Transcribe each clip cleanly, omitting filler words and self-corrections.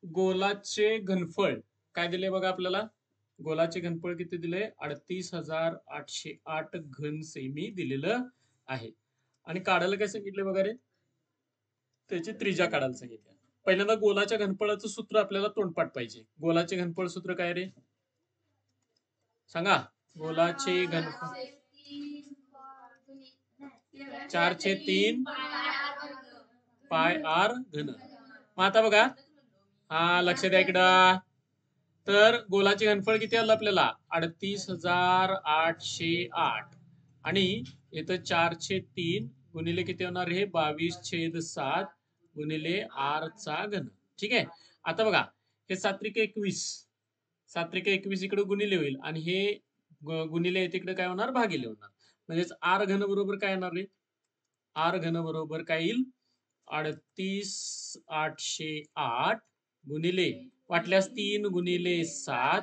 गोलाचे घनफळ काय दिले बघा आपल्याला. गोलाचे घनफळ किती दिले? 38,808 घन सेमी दिलेलं आहे. आणि काढायला काय सांगितले बघा रे? त्याची त्रिज्या काढायला सांगितलं. पहिल्यांदा गोलाच्या घनफळाचं सूत्र आपल्याला तोंडपाठ पाहिजे. गोलाचे घनफळ सूत्र काय रे? सांगा. गोलाचे घनफळ 4/3 पाय आर घन. मग आता बघा, हा लक्ष द्या इकडं. तर गोलाचे घनफळ किती आलं आपल्याला? 38,808 आणि इथं 4/3 गुणिले किती होणार हे? 22/7 गुणिले आर चा घन. ठीक आहे. आता बघा, हे 7×21 7×21 इकडे गुणिले होईल आणि हे गुणिले तिकडे काय होणार? भागिले होणार. म्हणजेच आर घन बरोबर काय येणार रे? आर घन बरोबर काय येईल? 38,808 गुणिले वाटल्यास 3×7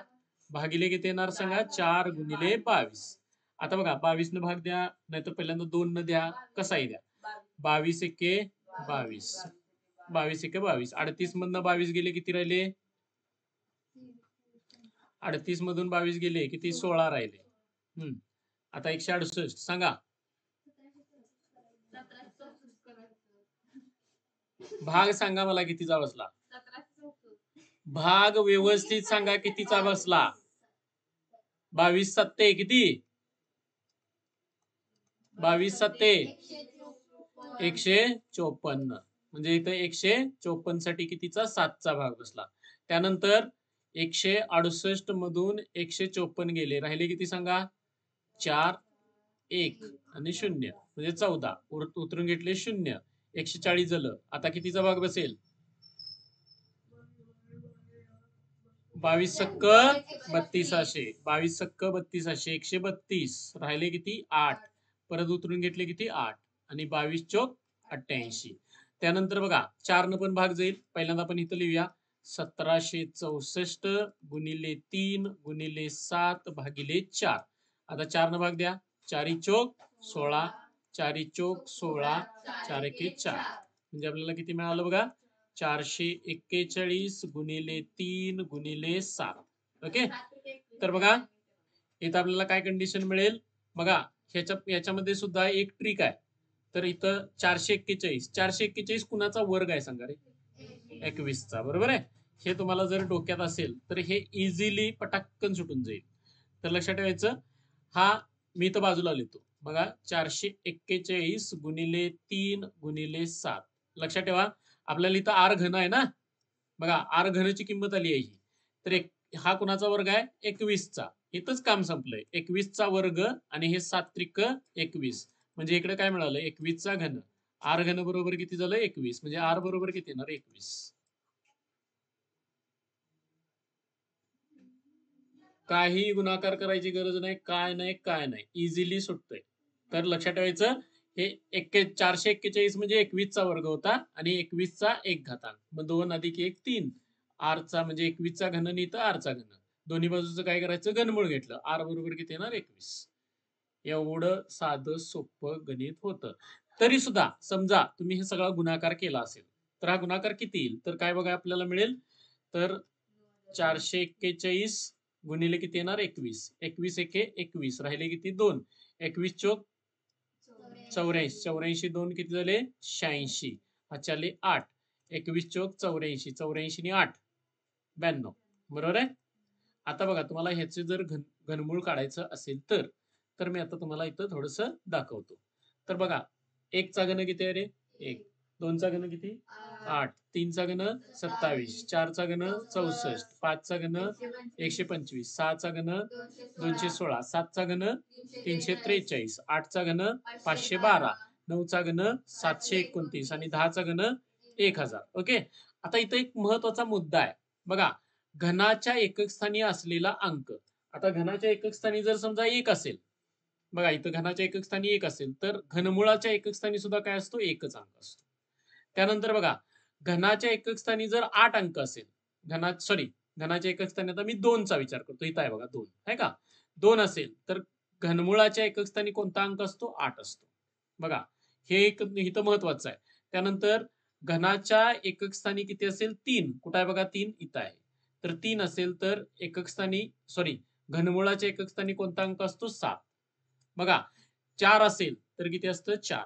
भागिले किती येणार सांगा? 4×22. आता बघा, 22 न भाग द्या, नाहीतर पहिल्यांदा 2 न द्या, कसाही द्या. 22×1=22 22×1=22. 38 मधनं 22 गेले, किती राहिले? 38 मधून 22 गेले, किती? 16 राहिले. आता 168 सांगा. भाग सांगा मला कितीचा बसला? भाग व्यवस्थित सांगा कितीचा बसला? 22×7 किती? 22×7 154. म्हणजे इथे 154 साठी कितीचा? 7चा भाग बसला. त्यानंतर 168 मधून 154 गेले, राहिले किती सांगा? 4 1 आणि 0 म्हणजे 14. उतरून घेतले 0. 140 झालं. आता कितीचा भाग बसेल? 22×32 22×32 132. राहिले किती? 8. परत उतरून घेतले किती? 8 आणि 22×4=88. त्यानंतर बघा, 4 न पण भाग जाईल. पहिल्यांदा आपण इथं लिहूया. 1764 गुणिले 3 गुणिले 7 भागिले 4. आता 4 न भाग द्या. 4×4=16 4×4=16 4×1=4. म्हणजे आपल्याला किती मिळालं बघा? 441 गुणिले 3 गुणिले 7. ओके. तर बघा, इथं आपल्याला काय कंडिशन मिळेल बघा. याच्यामध्ये सुद्धा एक ट्रिक आहे. तर इथं 441 कुणाचा वर्ग आहे सांगा रे? 21चा. बरोबर आहे. हे तुम्हाला जर डोक्यात असेल तर हे इझिली पटाक्कन सुटून जाईल. तर लक्षात ठेवायचं, हा मी इथं बाजूला लिहितो बघा. 441 गुणिले 3 गुणिले 7. लक्षात ठेवा, आपल्याला इथं आर घन आहे ना. बघा, आर घनची किंमत आली आहे ही. तर हा कुणाचा वर्ग आहे? 21चा. इथंच काम संपलंय. 21चा वर्ग आणि हे 7×21 म्हणजे इकडे काय मिळालं? 21चा घन. आर घन बरोबर किती झालं? 21. म्हणजे आर बरोबर किती येणार? 21. काही गुणाकार करायची गरज नाही, काय नाही, काय नाही. इझिली सुटतंय. तर लक्षात ठेवायचं, हे 441 म्हणजे 21चा वर्ग होता आणि 21चा 1 घातांक. मग 2 + 1 3. आरचा म्हणजे 21चा घन आणि इथं आरचा घन. दोन्ही बाजूचं काय करायचं? घनमूळ घेतलं. आर बरोबर किती येणार? 21. एवढं साधं सोपं गणित होतं. तरी सुद्धा समजा तुम्ही हे सगळा गुणाकार केला असेल, तर हा गुणाकार किती येईल? तर काय बघा आपल्याला मिळेल? तर 441 गुणिले किती येणार? 21. 21×1=21. राहिले किती? 2. 21×4=84. 84 किती झाले? 86. अच्छा आले 8. 21×4=84. 84 ने 8 92. बरोबर आहे. आता बघा, तुम्हाला ह्याचे जर घनमूळ काढायचं असेल तर मी आता तुम्हाला इथं थोडस दाखवतो. तर बघा, 1चा घन किती आहे रे? 1. 2चा घन किती? 8. 3चा घन 27. 4चा घन 64. 5चा घन 125. 6चा घन 216. 7चा घन 343. 8चा घन 512. 9चा घन 729 आणि 10चा घन 1000. ओके. आता इथं एक महत्वाचा मुद्दा आहे बघा. घनाच्या एकक स्थानी असलेला अंक. आता घनाच्या एकक स्थानी जर समजा 1 असेल, बघा इथं घनाच्या एकक स्थानी 1 असेल, तर घनमुळाच्या एकक स्थानी सुद्धा काय असतो? एकच अंक असतो. त्यानंतर बघा, घनाच्या एकक स्थानी जर 8 अंक असेल, घनाच्या एकक स्थानी आता मी 2चा विचार करतो. इथं आहे बघा 2, आहे का? 2 असेल तर घनमुळाच्या एकक स्थानी कोणता अंक असतो? 8 असतो. बघा, हे एक इथं महत्वाचं आहे. त्यानंतर घनाच्या एकक स्थानी किती असेल 3. कुठं आहे बघा 3 इथं आहे. तर 3 असेल तर एकक स्थानी घनमुळाच्या एकक स्थानी कोणता अंक असतो 7. बघा 4 असेल तर किती असतं 4.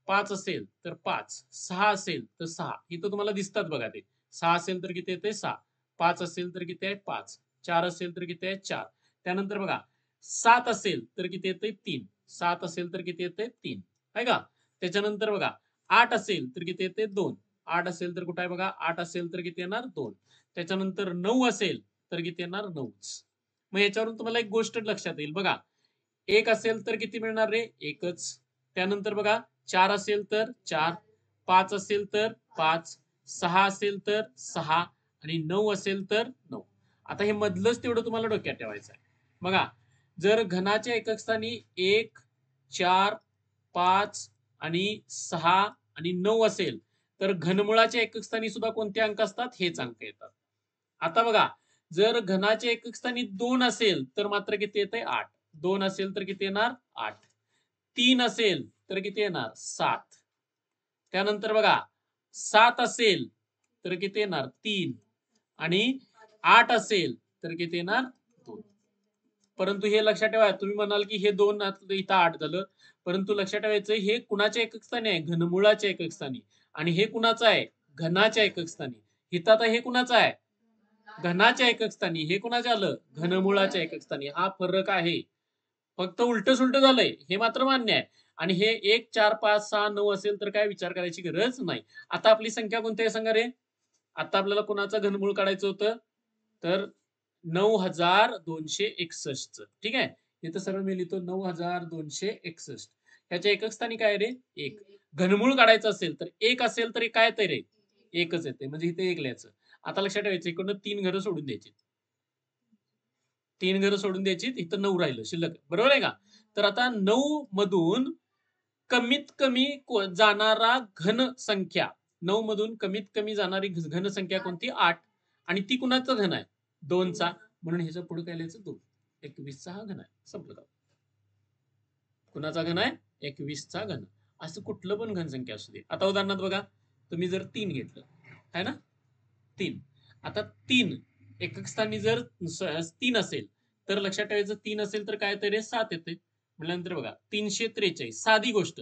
5 असेल तर 5. 6 असेल तर 6. इथं तुम्हाला दिसतात बघा ते. 6 असेल तर किती येते 6. 5 असेल तर किती आहे 5. 4 असेल तर किती आहे 4. त्यानंतर बघा 7 असेल तर किती येते 3. 7 असेल तर किती येते 3. आहे का? त्याच्यानंतर बघा 8 असेल तर किती येते 2. 8 असेल तर कुठं आहे बघा 8 असेल तर किती येणार 2. त्याच्यानंतर 9 असेल तर किती येणार 9च. मग याच्यावरून तुम्हाला एक गोष्ट लक्षात येईल बघा. 1 असेल तर किती मिळणार रे? 1च. त्यानंतर बघा 4 असेल तर 4, 5 असेल तर 5, 6 असेल तर 6 आणि 9 असेल तर 9. आता हे मधलंच तेवढं तुम्हाला डोक्यात ठेवायचं आहे. बघा जर घनाच्या एकक स्थानी 1, 4, 5 आणि 6 आणि 9 असेल तर घनमुळाच्या एकक स्थानी सुद्धा कोणते अंक असतात? हेच अंक येतात. आता बघा जर घनाच्या एकक स्थानी 2 असेल तर मात्र किती येते 8. 2 असेल तर किती येणार 8. 3 असेल तर किती येणार 7. त्यानंतर बघा 7 असेल तर किती येणार 3 आणि 8 असेल तर किती येणार 2. परंतु हे लक्षात ठेवा तुम्ही म्हणाल की हे 2 इथं 8 झालं. परंतु लक्षात ठेवायचं हे कुणाच्या एकक स्थानी आहे? घनमुळाच्या एकक स्थानी. आणि हे कुणाचं आहे? घनाच्या एकक स्थानी. इथं आता हे कुणाचं आहे? घनाच्या एकक स्थानी. हे कुणाचं आलं? घनमुळाच्या एकक स्थानी. हा फरक आहे. फक्त उलट सुलट झालंय हे मात्र मान्य आहे. आणि हे 1, 4, 5, 6, 9 असेल तर काय विचार करायची गरज नाही. आता आपली संख्या कोणती आहे सांगा रे? आता आपल्याला कोणाचं घनमूळ काढायचं होतं? तर 9261 च. ठीक आहे. इथं सरळ मी लिहितो 9261. ह्याच्या एकक स्थानी काय रे? 1. घनमूळ काढायचं असेल तर 1 असेल तरी काय येते रे? 1च येते. म्हणजे इथे 1 लिहायचं. आता लक्षात ठेवायचं इकडनं 3 घरं सोडून द्यायची. 3 घरं सोडून द्यायची इथं 9 राहिलं शिल्लक. बरोबर आहे का? तर आता 9 मधून कमीत कमी जाणारा घन संख्या 9 मधून कमीत कमी जाणारी घन संख्या कोणती 8. आणि ती कुणाचा घन आहे 2चा. म्हणून ह्याच्या पुढे काय लिहायचं 2. 21चा हा घन आहे. संपलं का? कुणाचा घन आहे 21चा घन. असं कुठलं पण घन संख्या असू दे. आता उदाहरणार्थ बघा तुम्ही जर 3 घेतलं है ना 3. आता 3 एकक स्थानी जर 3 असेल तर लक्षात ठेवायचं 3 असेल तर काय येते रे 7 येते. म्हटल्यानंतर बघा 343 साधी गोष्ट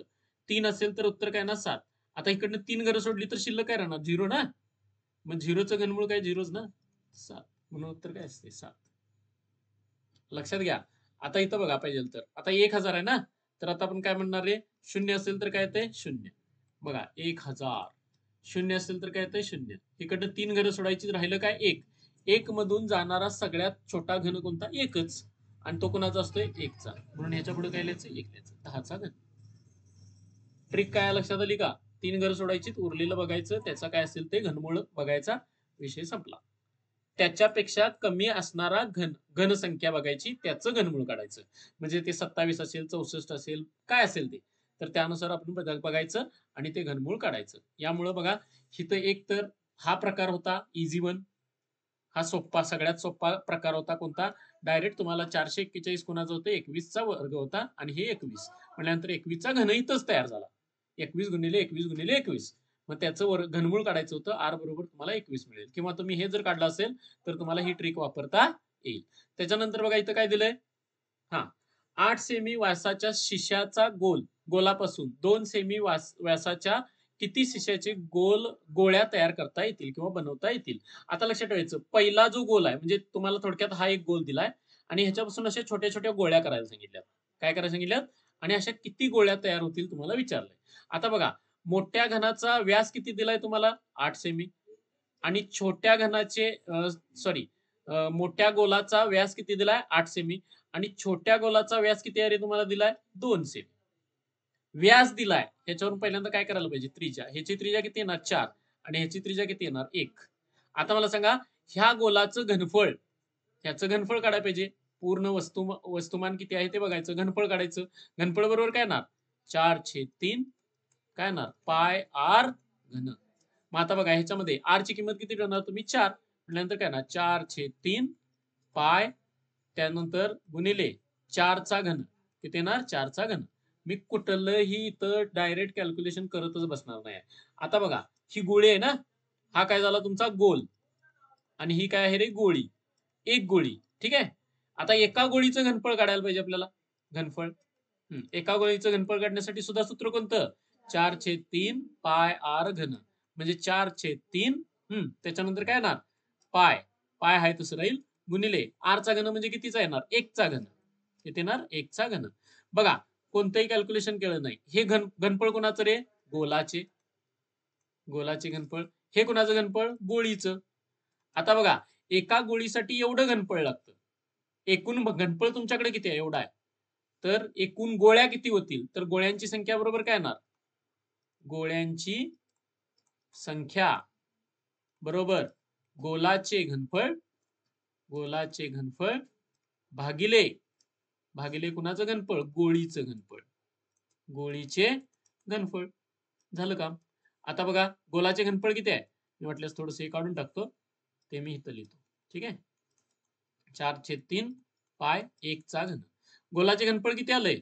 3 असेल तर उत्तर काय ना 7. आता इकडनं 3 घरं सोडली तर शिल्लक काय राहणार 0 ना. मग 0चं घनमूळ काय 0च ना 7. म्हणून उत्तर काय असते 7. लक्षात घ्या. आता इथं बघा पाहिजे तर आता 1000 आहे ना तर आता आपण काय म्हणणार रे 0 असेल तर काय येते 0. बघा 1000 0 असेल तर काय येते 0. इकडनं 3 घरं सोडायची राहिलं काय 1. 1 मधून जाणारा सगळ्यात छोटा घन कोणता 1च. आणि तो कोणाचा असतोय 1चा. म्हणून ह्याच्या पुढे काय लिहायचं 1 लिहायचं 10चा घन. ट्रिक काय लक्षात आली का? 3 घरं सोडायची उरलेलं बघायचं त्याचा काय असेल ते घनमूळ बघायचा विषय संपला. त्याच्यापेक्षा कमी असणारा घनसंख्या बघायची त्याचं घनमूळ काढायचं. म्हणजे ते 27 असेल 64 असेल काय असेल ते. तर त्यानुसार आपण बघायचं आणि ते घनमूळ काढायचं. यामुळं बघा इथं एक तर हा प्रकार होता इझी वन. हा सोप्पा सगळ्यात सोप्पा प्रकार होता कोणता? डायरेक्ट तुम्हाला 441 कोणाचा होतं 21चा वर्ग होता आणि हे 21. म्हटल्यानंतर 21चा घन इथंच तयार झाला. 21 गुणिले 21 गुणिले 21. मग त्याचं घनमूळ काढायचं होतं आर बरोबर तुम्हाला 21 मिळेल. किंवा तुम्ही हे जर काढलं असेल तर तुम्हाला ही ट्रिक वापरता येईल. त्याच्यानंतर बघा इथं काय दिलंय? हा 8 सेमी व्यासाच्या शिशाचा गोलापासून 2 सेमी व्यासाच्या किती शिशाचे गोळ्या तयार करता येतील किंवा बनवता येतील. आता लक्षात ठेवायचं पहिला जो गोल आहे म्हणजे तुम्हाला थोडक्यात हा एक गोल दिलाय आणि ह्याच्यापासून अशा छोट्या छोट्या गोळ्या करायला सांगितल्यात. काय करायला सांगितल्यात? आणि अशा किती गोळ्या तयार होतील तुम्हाला विचारलंय. आता बघा मोठ्या घनाचा व्यास किती दिलाय तुम्हाला 8 सेमी. आणि छोट्या घनाचे मोठ्या गोलाचा व्यास किती दिलाय 8 सेमी. आणि छोट्या गोलाचा व्यास किती आहे रे तुम्हाला दिलाय 2 सेमी. व्यास दिलाय ह्याच्यावरून पहिल्यांदा काय करायला पाहिजे त्रिज्या. ह्याची त्रिज्या किती येणार 4 आणि ह्याची त्रिज्या किती येणार 1. आता मला सांगा ह्या गोलाचं घनफळ ह्याचं घनफळ काढायला पाहिजे. पूर्ण वस्तुमान किती आहे ते बघायचं घनफळ काढायचं. घनफळ बरोबर काय येणार 4/3 काय येणार पाय आर घन. मग आता बघा ह्याच्यामध्ये आर ची किंमत किती ठेवणार तुम्ही 4. म्हटल्यानंतर काय ना 4/3 पाय त्यानंतर गुणिले 4चा घन किती येणार 4चा घन. मी कुठलंही इथं डायरेक्ट कॅल्क्युलेशन करतच बसणार नाही. आता बघा ही गोळी आहे ना, हा काय झाला तुमचा गोल, आणि ही काय आहे रे गोळी, एक गोळी. ठीक आहे. आता एका गोळीचं घनफळ काढायला पाहिजे आपल्याला, घनफळ. एका गोळीचं घनफळ काढण्यासाठी सुद्धा सूत्र कोणतं, 4/3 पाय आर घन, म्हणजे 4/3. त्याच्यानंतर काय येणार, पाय, पाय आहे तसं राहील, गुणिले आरचा घन म्हणजे कितीचा येणार, 1चा घन. किती येणार, 1चा घन. बघा कोणतंही कॅल्क्युलेशन केलं नाही. हे घनफळ कोणाचं रे, गोलाचे, गोलाचे घनफळ. हे कोणाचं घनफळ, गोळीचं. आता बघा एका गोळीसाठी एवढं घनफळ लागतं. एकूण घनफळ तुमच्याकडे किती आहे, एवढा आहे. तर एकूण गोळ्या किती होतील, तर गोळ्यांची संख्या बरोबर काय येणार, गोळ्यांची संख्या बरोबर गोलाचे घनफळ, गोलाचे घनफळ भागिले, भागिले कुणाचं घनफळ, गोळीचं घनफळ, गोळीचे घनफळ. झालं काम. आता बघा गोलाचे घनफळ किती आहे, मी वाटल्यास थोडस हे काढून टाकतो, ते मी इथं लिहितो. ठीक आहे. 4/3 पाय 1चा घन. गोलाचे घनफळ किती आलंय,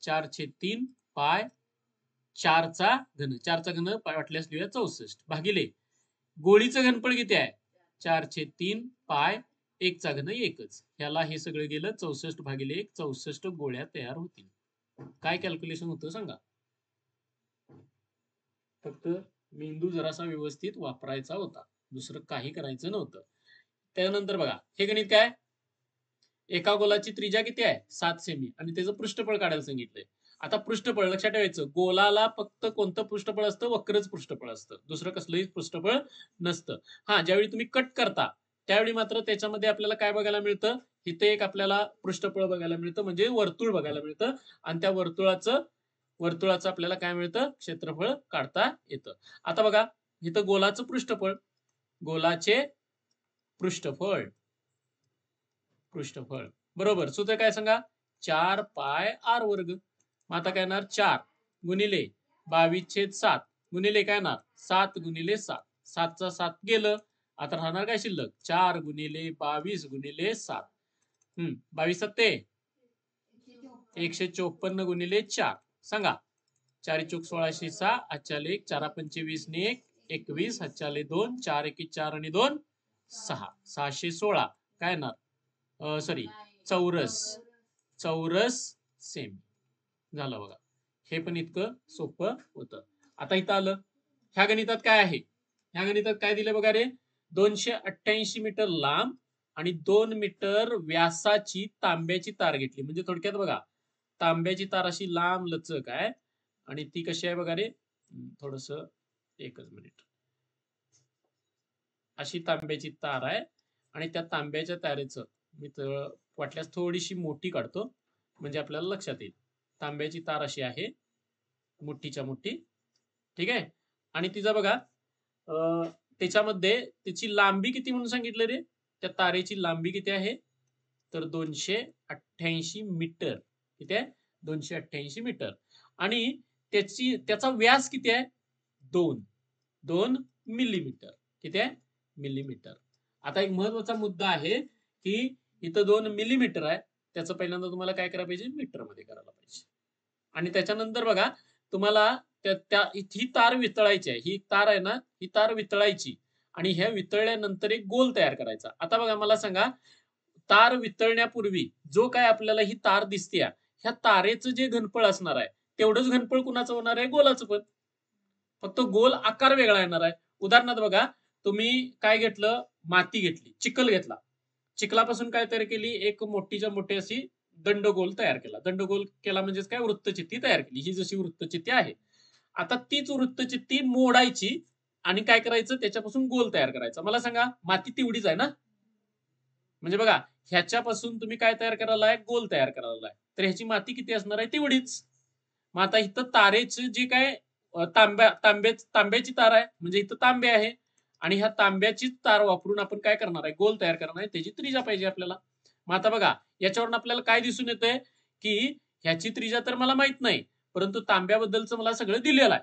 4/3 पाय 4चा घन. 4चा घन वाटल्यास लिहूया 64, भागिले गोळीचं घनफळ किती आहे, 4/3 पाय 1चा घन 1च. ह्याला हे सगळं गेलं 64 भागिले 1, 64 गोळ्या तयार होतील. काय कॅल्क्युलेशन होतं सांगा. फक्त मेंदू जरासा व्यवस्थित वापरायचा होता, दुसरं काही करायचं नव्हतं. त्यानंतर बघा हे गणित काय, एका गोलाची त्रिज्या किती आहे, 7 सेमी, आणि त्याचं पृष्ठफळ काढायला सांगितलंय. आता पृष्ठफळ लक्षात ठेवायचं, गोलाला फक्त कोणतं पृष्ठफळ असतं, वक्रच पृष्ठफळ असतं, दुसरं कसलंही पृष्ठफळ नसतं. हा, ज्यावेळी तुम्ही कट करता त्यावेळी मात्र त्याच्यामध्ये आपल्याला काय बघायला मिळतं, इथे एक आपल्याला पृष्ठफळ बघायला मिळतं, म्हणजे वर्तुळ बघायला मिळतं, आणि त्या वर्तुळाचं आपल्याला काय मिळतं, क्षेत्रफळ काढता येतं. आता बघा इथं गोलाचं पृष्ठफळ, गोलाचे पृष्ठफळ, पृष्ठफळ बरोबर सूत्र काय सांगा, 4 पाय आर वर्ग. मग आता काय येणार, 4 गुणिले 22/7 गुणिले काय येणार, 7 गुणिले 7, 7चा 7 गेलं, आता राहणार काय शिल्लक, 4 गुणिले 22 गुणिले 7. 22 7 154 गुणिले 4 सांगा, 4 चोक 16 6, आजच्या लेख 4 पंचे 20 ने 1 21, हातच्या ले 2, 4 1 4 आणि 2 6, 616 काय येणार, सॉरी चौरस, चौरस सेमी. झालं बघा, हे पण इतकं सोपं होतं. आता इथं आलं, ह्या गणितात काय आहे, ह्या गणितात काय दिलं बघा रे, 288 मीटर लांब आणि 2 मीटर व्यासाची तांब्याची तार घेतली. म्हणजे थोडक्यात बघा, तांब्याची तार अशी लांब लचक आहे, आणि ती कशी आहे बघा रे, थोडस एकच मिनिट, अशी तांब्याची तार आहे, आणि त्या तांब्याच्या तारेचं मी वाटल्यास थोडीशी मोठी काढतो, म्हणजे आपल्याला लक्षात येईल. तांब्याची तार अशी आहे, मोठीच्या मोठी. ठीक आहे. आणि तिचा बघा त्याच्यामध्ये त्याची लांबी किती म्हणून सांगितलं रे, त्या तारेची लांबी किती आहे, तर 288 मीटर. किती आहे, 288 मीटर. आणि त्याचा व्यास किती आहे, 2 मिलीमीटर. किती आहे, मिलीमीटर. आता एक महत्वाचा मुद्दा आहे की इथं 2 मिलीमीटर आहे, त्याचं पहिल्यांदा तुम्हाला काय करायला पाहिजे, मीटर मध्ये करायला पाहिजे. आणि त्याच्यानंतर बघा तुम्हाला ही तार वितळायची आहे, ही तार आहे ना, ही तार वितळायची, आणि ह्या वितळल्यानंतर एक गोल तयार करायचा. आता बघा मला सांगा, तार वितळण्यापूर्वी जो काय आपल्याला ही तार दिसते, ह्या तारेचं जे घनफळ असणार आहे तेवढंच घनफळ कुणाचं होणार आहे, गोलाचं पण, फक्त गोल आकार वेगळा येणार आहे. उदाहरणार्थ बघा, तुम्ही काय घेतलं, माती घेतली, चिखल घेतला, चिखलापासून काय तयार केली, एक मोठीच्या मोठी अशी दंडगोल तयार केला. दंडगोल केला म्हणजेच काय, वृत्तचित्ती तयार केली. ही जशी वृत्तचित्ती आहे, आता तीच वृत्तचित्ती मोडायची आणि काय करायचं, त्याच्यापासून गोल तयार करायचा. मला सांगा, माती तेवढीच आहे ना, म्हणजे बघा ह्याच्यापासून तुम्ही काय तयार करायला आहे, गोल तयार करायला आहे, तर ह्याची माती किती असणार आहे, तेवढीच. मग आता इथं तारेचे जे काय तांब्याची तार आहे, म्हणजे इथं तांबे आहे, आणि ह्या तांब्याची तार वापरून आपण काय करणार आहे, गोल तयार करणार आहे, त्याची त्रिज्या पाहिजे आपल्याला. मग आता बघा याच्यावरून आपल्याला काय दिसून येतंय की ह्याची त्रिज्या तर मला माहित नाही, परंतु तांब्याबद्दलचं मला सगळं दिलेलं आहे.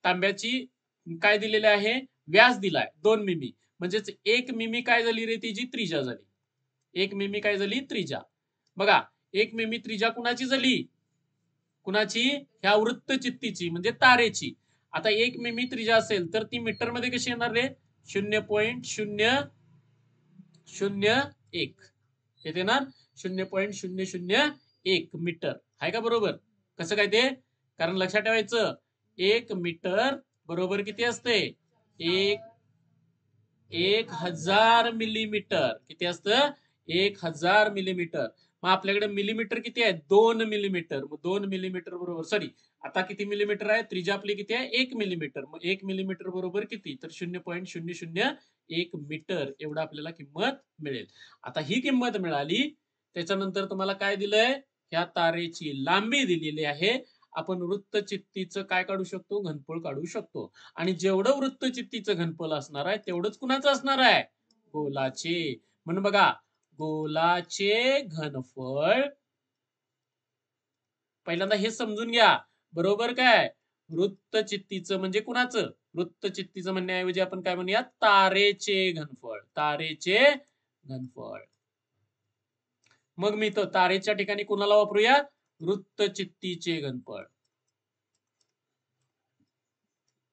तांब्याची काय दिलेली आहे, व्यास दिलाय 2 मिमी, म्हणजेच 1 मिमी काय झाली रे, तिची त्रिज्या झाली. 1 मिमी काय झाली, त्रिज्या. बघा 1 मिमी त्रिज्या कुणाची झाली, कुणाची, ह्या वृत्तचित्तीची म्हणजे तारेची. आता 1 मिमी त्रिज्या असेल तर ती मीटर मध्ये कशी येणार रे? 0.001 येते ना, 0.001 मीटर आहे का बरोबर? कसं काय ते? कारण लक्षात ठेवायचं 1 मीटर बरोबर किती असते? 1000 मिलीमीटर. किती असतं? 1000 मिलीमीटर. मग आपल्याकडे मिलीमीटर किती आहे? 2 मिलीमीटर. मग 2 मिलीमीटर बरोबर, सॉरी आता किती मिलीमीटर आहे? त्रिज्या आपली किती आहे? 1 मिलीमीटर. मग 1 मिलीमीटर बरोबर किती? तर 0.001 मीटर एवढा आपल्याला किंमत मिळेल. आता ही किंमत मिळाली त्याच्यानंतर तुम्हाला काय दिलंय? ह्या तारेची लांबी दिलेली आहे. आपण वृत्तचित्तीचं काय काढू शकतो? घनफळ काढू शकतो. आणि जेवढं वृत्तचित्तीचं घनफळ असणार आहे तेवढंच कुणाचं असणार आहे? गोलाचे. म्हणून बघा, गोलाचे घनफळ, पहिल्यांदा हे समजून घ्या बरोबर काय? वृत्तचित्तीचं म्हणजे कुणाचं? वृत्तचित्तीचं म्हणण्याऐवजी आपण काय म्हणूया? तारेचे घनफळ. तारेचे घनफळ. मग मी तर तारेच्या ठिकाणी कुणाला वापरूया? वृत्तचित्तीचे घनफळ.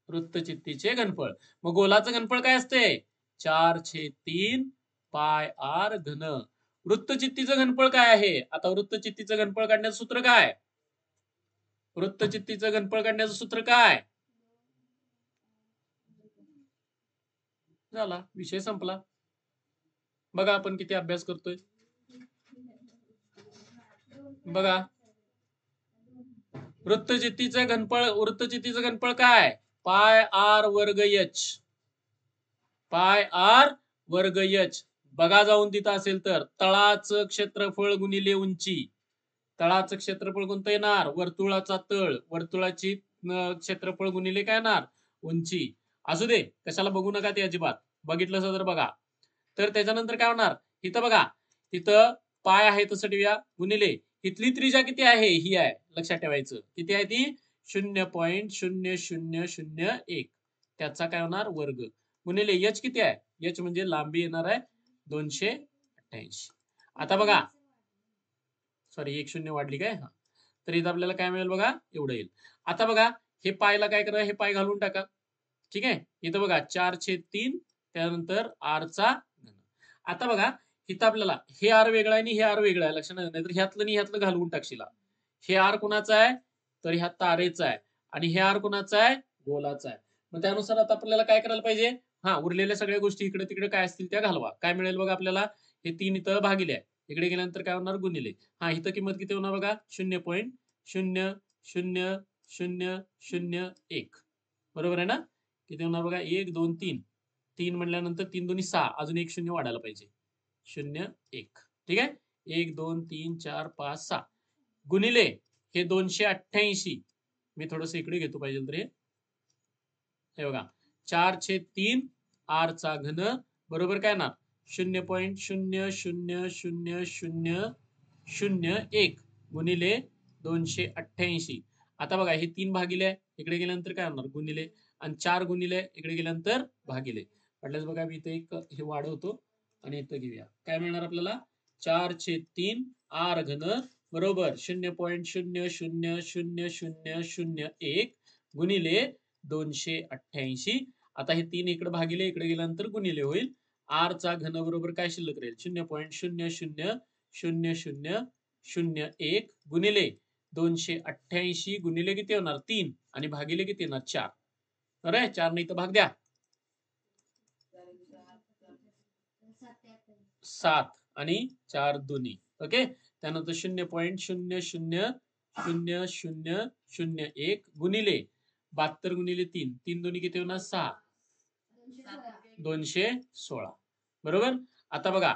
वृत्तचित्तीचे घनफळ. मग गोलाचं घनफळ काय असते? 4/3 पाय आर घन. वृत्तचित्तीचं घनफळ काय आहे? आता वृत्तचित्तीचं घनफळ काढण्याचं सूत्र काय? वृत्तचित्तीचं घनफळ काढण्याचं सूत्र काय? झाला, विषय संपला. बघा आपण किती अभ्यास करतोय. बघा, वृत्तचित्तीचं घनफळ काय? पाय आर वर्ग एच. पाय आर वर्ग एच. बघा जाऊन तिथं असेल तर तळाचं क्षेत्रफळ गुणिले उंची. तळाचं क्षेत्रफळ कोणतं येणार? वर्तुळाचा तळ. वर्तुळाची क्षेत्रफळ गुणिले काय येणार? उंची. असू दे, कशाला बघू नका ते अजिबात. बघितलं तर बघा. तर त्याच्यानंतर काय होणार? इथं बघा, इथं पाय आहे तसं ठेवूया गुणिले इथली त्रिज्या किती आहे? ही आहे. लक्षात ठेवायचं किती आहे ती? 0.0001. त्याचा काय होणार? वर्ग गुणिले एच किती आहे? एच म्हणजे लांबी येणार आहे 288. आता बघा, सॉरी 1 शून्य वाढली काय? हा, तर इथं आपल्याला काय मिळेल बघा? एवढं येईल. आता बघा, हे पायला काय करा? हे पाय घालून टाका. ठीक आहे, इथं बघा 4/3 त्यानंतर आर चा घन. आता बघा, इथं आपल्याला हे आर वेगळं आहे आणि हे आर वेगळं आहे. लक्षात नाही तर ह्यातलं आणि ह्यातलं घालवून टाकशीला. हे आर कोणाचं आहे? तर ह्या तारेचा आहे. आणि हे आर कोणाचं आहे? गोलाचा आहे. मग त्यानुसार आता आपल्याला काय करायला पाहिजे? हा, उरलेल्या सगळ्या गोष्टी इकडे तिकडे काय असतील त्या घालवा. काय मिळेल बघा आपल्याला? हे 3 इथं भागिले आहे. इकडे गेल्यानंतर काय होणार? गुणिले. हा, इथं किंमत किती होणार बघा? 0.00001. बरोबर आहे ना? किती होणार बघा? 1 2 3. 3 म्हणल्यानंतर 3 दोन्ही 6. अजून 1 शून्य वाढायला पाहिजे. 0.1. ठीक आहे, 1 2 3 4 5 6 गुणिले हे 288. मी थोडस इकडे घेतो पाहिजे तर हे बघा, 4/3 आर चा घन बरोबर काय ना? 0.0000001 गुणिले 288. आता बघा, हे 3 भागिले इकडे गेल्यानंतर काय होणार? गुणिले. आणि 4 गुणिले इकडे गेल्यानंतर भागिले. म्हटल्यास बघा, मी इथे एक हे वाढवतो आणि इथं घेऊया. काय मिळणार आपल्याला? 4/3 आर घन बरोबर 0.0000001 गुणिले 288. आता हे 3 इकडे भागिले इकडे गेल्यानंतर गुणिले होईल. आर चा घन बरोबर काय शिल्लक राहील? 0.0000001 गुणिले 288 गुणिले किती होणार? 3 आणि भागिले किती येणार? 4. अरे 4 ने इथं भाग द्या. 7 आणि 4 दोन्ही. ओके, त्यानंतर 0.0000001 गुणिले 72 गुणिले 3. 3 दोन्ही किती होणार? 6. 216. बरोबर. आता बघा,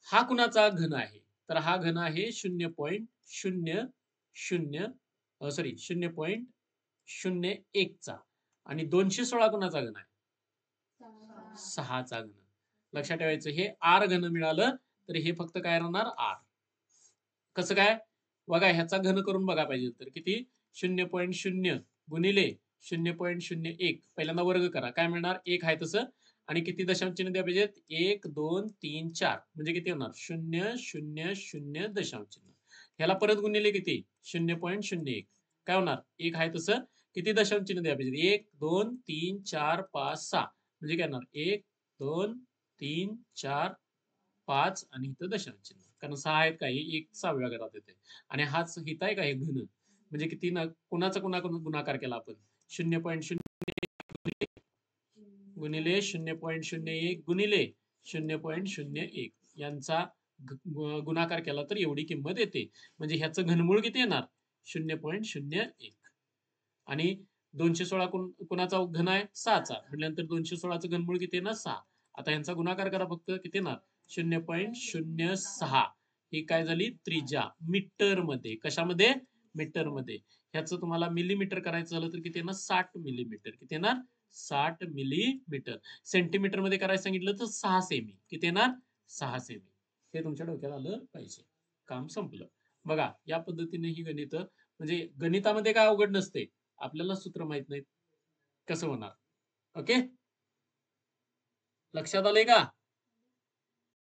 हा कुणाचा घन आहे? तर हा घन आहे 0.01 चा. आणि 216 कुणाचा घन आहे? 6 चा घन. लक्षात ठेवायचं, हे आर घन मिळालं तर हे फक्त काय राहणार? आर. कसं काय? बघा, ह्याचा घन करून बघा पाहिजे तर किती? 0.0 गुणिले 0.01. पहिल्यांदा वर्ग करा. काय मिळणार? 1 आहे तसं. आणि किती दशांश चिन्ह द्या पाहिजेत? 1 2 3 4 म्हणजे किती होणार? 0.00 दशांश चिन्ह. ह्याला परत गुणिले किती? 0.01. काय होणार? 1 आहे तसं. किती दशांश चिन्ह द्यायला पाहिजे? 1, 2, 3, 4, 5, 6. म्हणजे काय येणार? 1, 2, 3, 4, 5 आणि इथं दशांश चिन्ह. कारण 6 आहेत का? हे 1 6व्या घरात येते. आणि हाच हित आहे का हे घन? म्हणजे किती ना कोणाचा कोणाकडून गुणाकार केला आपण? 0.0 गुणिले 0.01 गुणिले 0.01 यांचा गुणाकार केला तर एवढी किंमत येते. म्हणजे ह्याचं घनमूळ किती येणार? 0.01. आणि 216 कोणाचा घन आहे? 6चा. म्हटल्यानंतर 216चं घनमूळ किती येणार? 6. आता यांचा गुणाकार करा फक्त, किती येणार? 0.06. ही काय झाली? त्रिज्या मीटर मध्ये. कशामध्ये? मीटर मध्ये. ह्याचं तुम्हाला मिलीमीटर करायचं झालं तर किती येणार? 60 मिलीमीटर. किती येणार? 60 मिलीमीटर. सेंटीमीटर मध्ये करायचं सांगितलं तर 6 सेमी. किती येणार? 6 सेमी. हे तुमच्या डोक्यात आलं पाहिजे. काम संपलं. बघा या पद्धतीने ही गणित, म्हणजे गणितामध्ये काय अवघड नसते, आपल्याला सूत्र माहित नाहीत कसं होणार. ओके, लक्षात आलंय का?